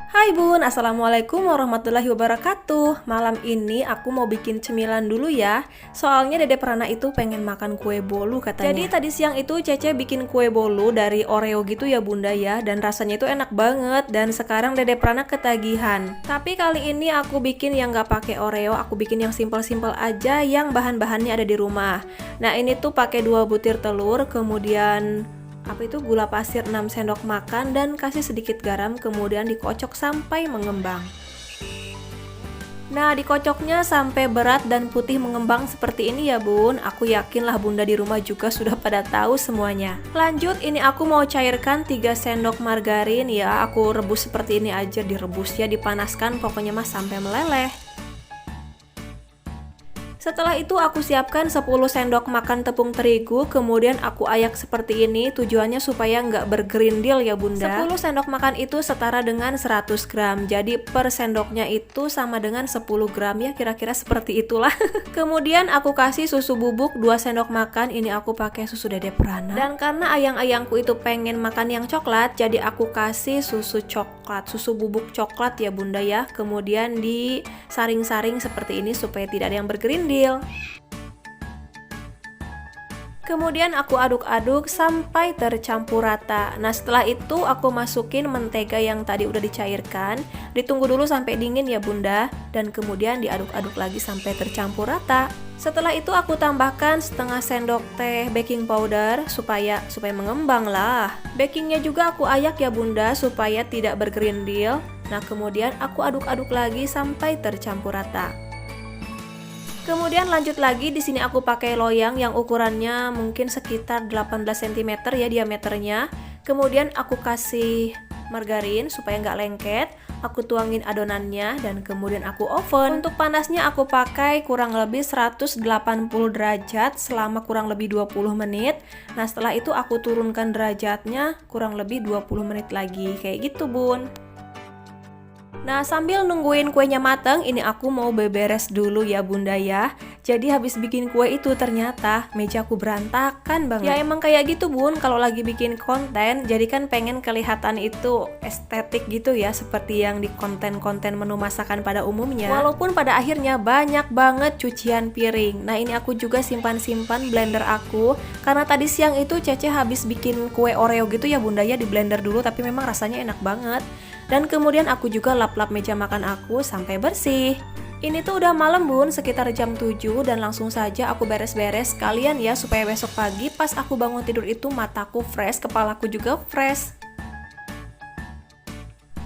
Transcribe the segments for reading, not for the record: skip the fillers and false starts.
Hai Bun, Assalamualaikum warahmatullahi wabarakatuh. Malam ini aku mau bikin cemilan dulu ya. Soalnya Dede Prana itu pengen makan kue bolu katanya. Jadi tadi siang itu Cece bikin kue bolu dari Oreo gitu ya Bunda ya. Dan rasanya itu enak banget. Dan sekarang Dede Prana ketagihan. Tapi kali ini aku bikin yang gak pakai Oreo. Aku bikin yang simpel-simpel aja yang bahan-bahannya ada di rumah. Nah ini tuh pakai 2 butir telur, kemudian gula pasir 6 sendok makan dan kasih sedikit garam, kemudian dikocok sampai mengembang. Nah, dikocoknya sampai berat dan putih mengembang seperti ini ya Bun. Aku yakinlah Bunda di rumah juga sudah pada tahu semuanya. Lanjut, ini aku mau cairkan 3 sendok margarin ya. Aku rebus seperti ini aja, direbus ya, dipanaskan pokoknya mah sampai meleleh. Setelah itu aku siapkan 10 sendok makan tepung terigu, kemudian aku ayak seperti ini, tujuannya supaya nggak bergerindil ya Bunda. 10 sendok makan itu setara dengan 100 gram, jadi per sendoknya itu sama dengan 10 gram ya, kira-kira seperti itulah. Kemudian aku kasih susu bubuk 2 sendok makan, ini aku pakai susu Dede Prana. Dan karena ayang-ayangku itu pengen makan yang coklat, jadi aku kasih susu coklat, susu bubuk coklat ya Bunda ya. Kemudian disaring-saring seperti ini supaya tidak ada yang bergerindil. Kemudian aku aduk-aduk sampai tercampur rata. Nah setelah itu aku masukin mentega yang tadi udah dicairkan. Ditunggu dulu sampai dingin ya Bunda. Dan kemudian diaduk-aduk lagi sampai tercampur rata. Setelah itu aku tambahkan setengah sendok teh baking powder supaya mengembang lah. Bakingnya juga aku ayak ya Bunda supaya tidak bergerindil. Nah kemudian aku aduk-aduk lagi sampai tercampur rata. Kemudian lanjut lagi, di sini aku pakai loyang yang ukurannya mungkin sekitar 18 cm ya diameternya. Kemudian aku kasih margarin supaya nggak lengket. Aku tuangin adonannya dan kemudian aku oven. Untuk panasnya aku pakai kurang lebih 180 derajat selama kurang lebih 20 menit. Nah setelah itu aku turunkan derajatnya kurang lebih 20 menit lagi. Kayak gitu Bun. Nah sambil nungguin kuenya mateng, ini aku mau beberes dulu ya Bunda ya. Jadi habis bikin kue itu ternyata mejaku berantakan banget. Ya emang kayak gitu Bun, kalau lagi bikin konten jadi kan pengen kelihatan itu estetik gitu ya, seperti yang di konten-konten menu masakan pada umumnya. Walaupun pada akhirnya banyak banget cucian piring. Nah ini aku juga simpan-simpan blender aku, karena tadi siang itu Cece habis bikin kue Oreo gitu ya Bunda ya, di blender dulu, tapi memang rasanya enak banget. Dan kemudian aku juga lap-lap meja makan aku sampai bersih. Ini tuh udah malam Bun, sekitar jam 7, dan langsung saja aku beres-beres sekalian ya, supaya besok pagi pas aku bangun tidur itu mataku fresh, kepalaku juga fresh.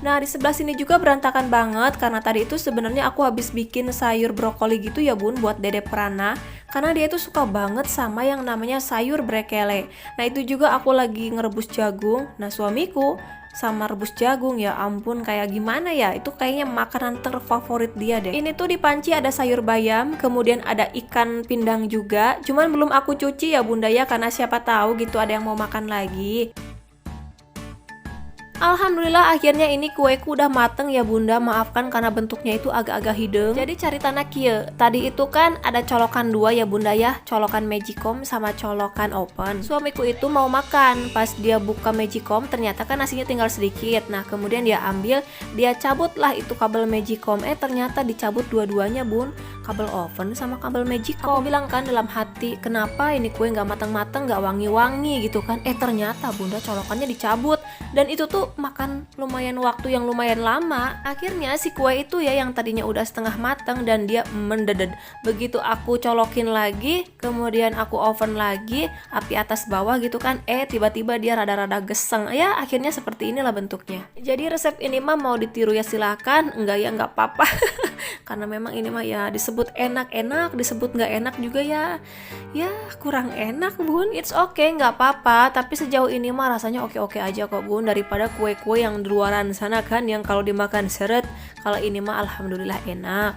Nah di sebelah sini juga berantakan banget karena tadi itu sebenarnya aku habis bikin sayur brokoli gitu ya Bun buat Dede Prana, karena dia itu suka banget sama yang namanya sayur brekele. Nah itu juga aku lagi ngerebus jagung. Nah suamiku sama rebus jagung, ya ampun kayak gimana ya, itu kayaknya makanan terfavorit dia deh. Ini tuh di panci ada sayur bayam, kemudian ada ikan pindang juga, cuman belum aku cuci ya Bunda ya, karena siapa tahu gitu ada yang mau makan lagi. Alhamdulillah akhirnya ini kueku udah mateng ya Bunda. Maafkan karena bentuknya itu agak-agak hidung. Jadi cari tanah kia. Tadi itu kan ada colokan 2 ya Bunda ya, colokan Magicom sama colokan open. Suamiku itu mau makan, pas dia buka Magicom ternyata kan nasinya tinggal sedikit. Nah kemudian dia ambil, dia cabutlah itu kabel Magicom. Ternyata dicabut dua-duanya Bun, kabel oven sama kabel Magicom. Aku bilang kan dalam hati, kenapa ini kue nggak matang-matang, nggak wangi-wangi gitu kan. Ternyata Bunda colokannya dicabut, dan itu tuh makan lumayan waktu yang lumayan lama. Akhirnya si kue itu ya yang tadinya udah setengah matang dan dia mendadak. Begitu aku colokin lagi, kemudian aku oven lagi, api atas bawah gitu kan, tiba-tiba dia rada-rada geseng. Ya akhirnya seperti inilah bentuknya. Jadi resep ini mah mau ditiru ya silakan, enggak ya nggak apa-apa. Karena memang ini mah ya disebut enak-enak, disebut nggak enak juga ya kurang enak Bun. It's okay, nggak apa-apa. Tapi sejauh ini mah rasanya oke-oke aja kok Bun, daripada kue-kue yang di luaran sana kan yang kalau dimakan seret. Kalau ini mah alhamdulillah enak.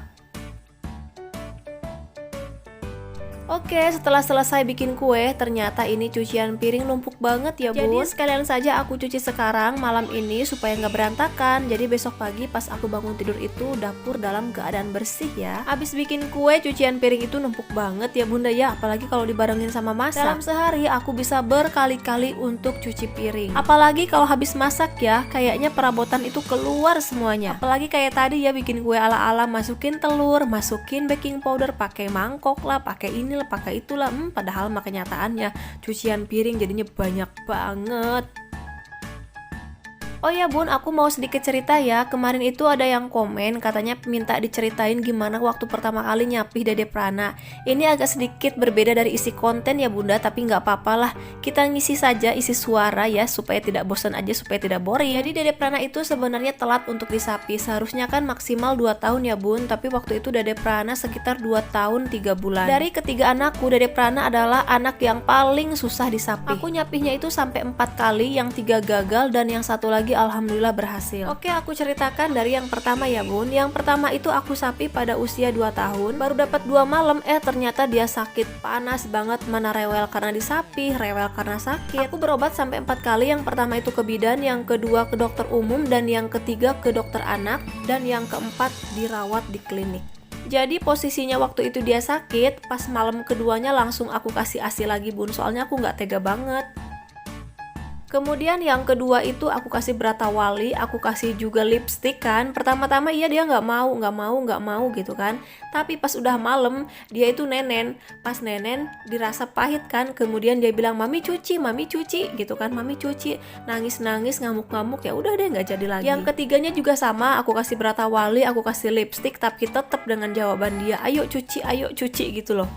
Oke, setelah selesai bikin kue, ternyata ini cucian piring numpuk banget ya bun. Jadi sekalian saja aku cuci sekarang malam ini supaya nggak berantakan. Jadi besok pagi pas aku bangun tidur itu dapur dalam keadaan bersih ya. Abis bikin kue, cucian piring itu numpuk banget ya bunda ya. Apalagi kalau dibarengin sama masak. Dalam sehari aku bisa berkali-kali untuk cuci piring. Apalagi kalau habis masak ya, kayaknya perabotan itu keluar semuanya. Apalagi kayak tadi ya bikin kue ala-ala, masukin telur, masukin baking powder, pakai mangkok lah, pakai ini lah, pakai itulah, padahal mah kenyataannya cucian piring jadinya banyak banget. Oh ya bun, aku mau sedikit cerita ya. Kemarin itu ada yang komen katanya minta diceritain gimana waktu pertama kali nyapih Dede Prana. Ini agak sedikit berbeda dari isi konten ya bunda, tapi nggak apa-apa lah. Kita ngisi saja isi suara ya, supaya tidak bosan aja, supaya tidak boring. Jadi Dede Prana itu sebenarnya telat untuk disapi. Seharusnya kan maksimal 2 tahun ya bun, tapi waktu itu Dede Prana sekitar 2 tahun 3 bulan. Dari ketiga anakku, Dede Prana adalah anak yang paling susah disapi. Aku nyapihnya itu sampai 4 kali, yang 3 gagal dan yang satu lagi alhamdulillah berhasil. Oke, aku ceritakan dari yang pertama ya bun. Yang pertama itu aku sapi pada usia 2 tahun. Baru dapat 2 malam, ternyata dia sakit. Panas banget, mana rewel karena disapi, rewel karena sakit. Aku berobat sampai 4 kali. Yang pertama itu ke bidan, yang kedua ke dokter umum, dan yang ketiga ke dokter anak, dan yang keempat dirawat di klinik. Jadi posisinya waktu itu dia sakit, pas malam keduanya langsung aku kasih ASI lagi bun, soalnya aku nggak tega banget. Kemudian yang kedua itu aku kasih Brata Wali, aku kasih juga lipstick kan. Pertama-tama iya dia nggak mau gitu kan. Tapi pas udah malam dia itu nenen. Pas nenen dirasa pahit kan. Kemudian dia bilang mami cuci gitu kan. Mami cuci, nangis-nangis, ngamuk-ngamuk, ya udah deh nggak jadi lagi. Yang ketiganya juga sama, aku kasih Brata Wali, aku kasih lipstick, tapi tetap dengan jawaban dia ayo cuci gitu loh.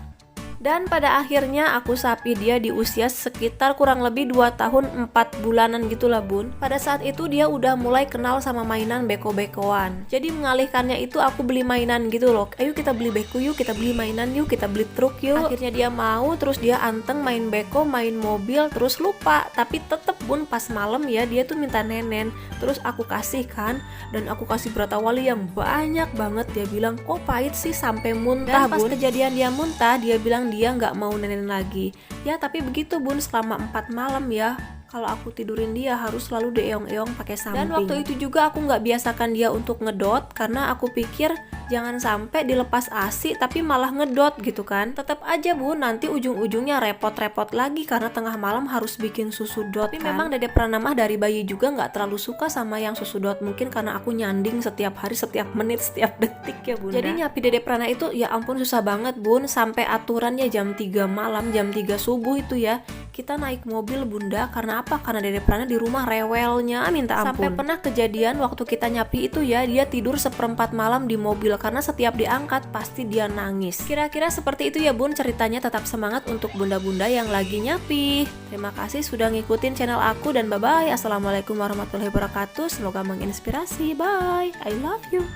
Dan pada akhirnya aku sapi dia di usia sekitar kurang lebih 2 tahun 4 bulanan gitulah bun. Pada saat itu dia udah mulai kenal sama mainan beko-bekoan. Jadi mengalihkannya itu aku beli mainan gitu loh. Ayo kita beli beko yuk, kita beli mainan yuk, kita beli truk yuk. Akhirnya dia mau, terus dia anteng main beko, main mobil, terus lupa. Tapi tetep bun pas malam ya dia tuh minta nenen. Terus aku kasih kan, dan aku kasih Brata Wali yang banyak banget. Dia bilang kok pahit sih sampai muntah bun. Dan pas kejadian dia muntah, dia bilang dia nggak mau nenen lagi. Ya tapi begitu bun, selama 4 malam ya. Kalau aku tidurin dia harus selalu deong-eong pakai samping. Dan waktu itu juga aku nggak biasakan dia untuk ngedot, karena aku pikir jangan sampai dilepas ASI tapi malah ngedot gitu kan. Tetap aja bun, nanti ujung-ujungnya repot-repot lagi karena tengah malam harus bikin susu dot. Tapi kan memang Dede Prana mah dari bayi juga nggak terlalu suka sama yang susu dot. Mungkin karena aku nyanding setiap hari, setiap menit, setiap detik ya bunda. Jadi nyapi Dede Prana itu ya ampun susah banget bun. Sampai aturannya jam 3 malam, jam 3 subuh itu ya kita naik mobil bunda. Karena apa? Karena Dede Prana di rumah rewelnya minta ampun. Sampai pernah kejadian waktu kita nyapi itu ya, dia tidur 1/4 malam di mobil karena setiap diangkat pasti dia nangis. Kira-kira seperti itu ya bun ceritanya. Tetap semangat untuk bunda-bunda yang lagi nyapi. Terima kasih sudah ngikutin channel aku dan bye-bye. Assalamualaikum warahmatullahi wabarakatuh. Semoga menginspirasi. Bye. I love you.